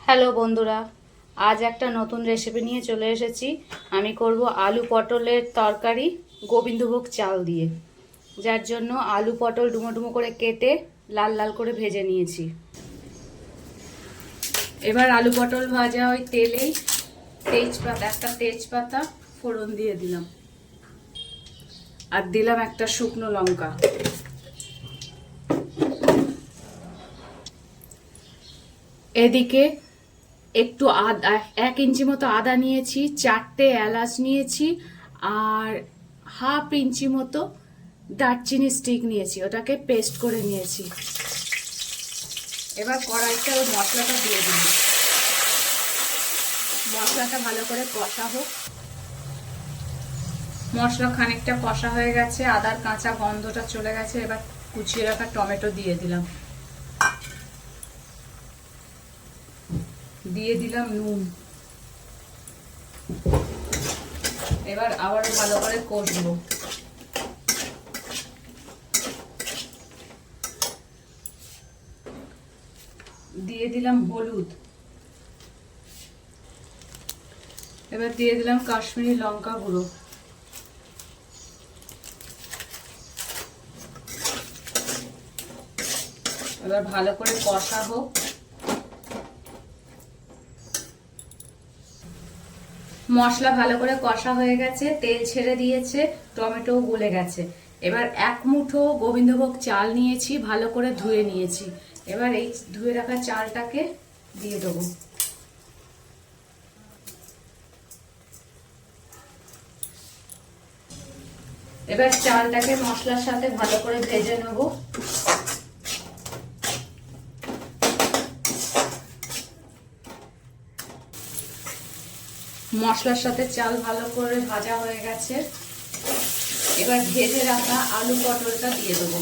Hello বন্ধুরা, আজ একটা নতুন রেসিপি নিয়ে চলে এসেছি। আমি করব আলু পটলের তরকারি গোবিন্দভোগ চাল দিয়ে। যার জন্য আলু পটল ডুমো ডুমো করে কেটে লাল লাল করে ভেজে নিয়েছি। এবার আলু পটল ভাজা ওই তেলেই একটা তেজপাতা ফোড়ন দিয়ে দিলাম, আর দিলাম একটা শুকনো লঙ্কা। এদিকে একটু আদা, 1 ইঞ্চি মতো আদা নিয়েছি, 4টে এলাচ নিয়েছি, আর হাফ ইঞ্চি মতো দারচিনি স্টিক নিয়েছি, ওটাকে পেস্ট করে নিয়েছি। এবার কড়াইতে ওই মশলাটা দিয়ে দিই। মশলাটা ভালো করে কষা হোক। মশলা খানিকটা কষা হয়ে গেছে, আদার কাঁচা গন্ধটা চলে গেছে। এবার কুচিয়ে রাখা টমেটো দিয়ে দিলাম, দিয়ে দিলাম নুন। এবার আবারও ভালো করে কষবো। দিয়ে দিলাম হলুদ। এবার দিয়ে দিলাম কাশ্মীরি লঙ্কা গুঁড়ো। এবার ভালো করে কষা হোক। মশলা ভালো করে কষা হয়ে গেছে, তেল ছেড়ে দিয়েছে, টমেটোও গলে গেছে। এবার 1 মুঠো গোবিন্দভোগ চাল নিয়েছি, ভালো করে ধুয়ে নিয়েছি। এবার এই ধুয়ে রাখা চালটাকে দিয়ে দেবো। এবার চালটাকে মশলার সাথে ভালো করে ভেজে নেব। মশলার সাথে চাল ভালো করে ভাজা হয়ে গেছে। এবার ভেজে রাখা আলু পটলটা দিয়ে দেবো।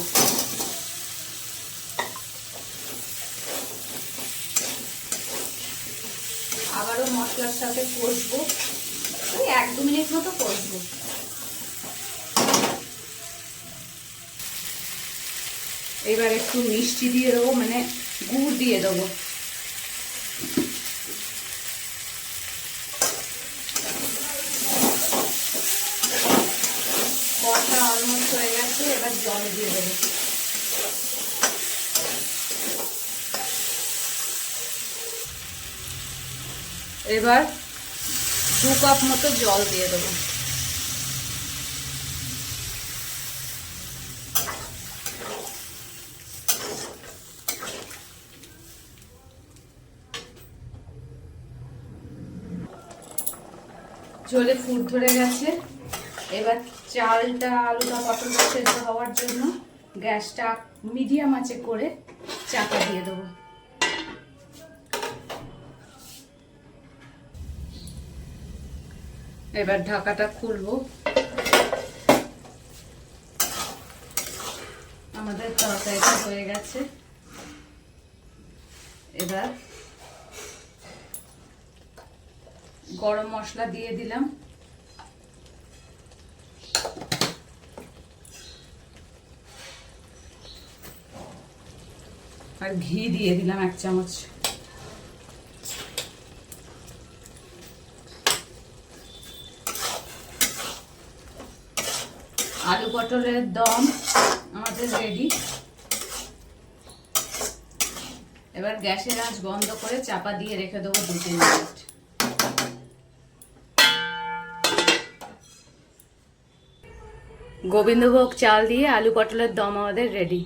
আবারও মশলার সাথে কষবো, ওই 1-2 মিনিট মতো কষবো। এবার একটু মিষ্টি দিয়ে দেবো, মানে গুড় দিয়ে দেবো। কষা অলমোস্ট হয়ে গেছে, এবার জল দিয়ে দেবো। এবার 2 কাপ মতো জল দিয়ে দেবো। জলে ফুট ধরে গেছে। এবার চালটা আলুটা পটলটা সেদ্ধ হওয়ার জন্য গ্যাসটা মিডিয়াম আঁচে করে চাপা দিয়ে দেবো। এবার ঢাকাটা খুলবো। আমাদের তরকারিটা হয়ে গেছে। এবার গরম মশলা দিয়ে দিলাম, আর ঘি দিয়ে দিলাম 1 চামচ। আলু পটলের দম আমাদের রেডি। এবার গ্যাসের আঁচ বন্ধ করে চাপা দিয়ে রেখে দেবো 2-3 মিনিট। গোবিন্দভোগ চাল দিয়ে আলু পটলের দম আমাদের রেডি।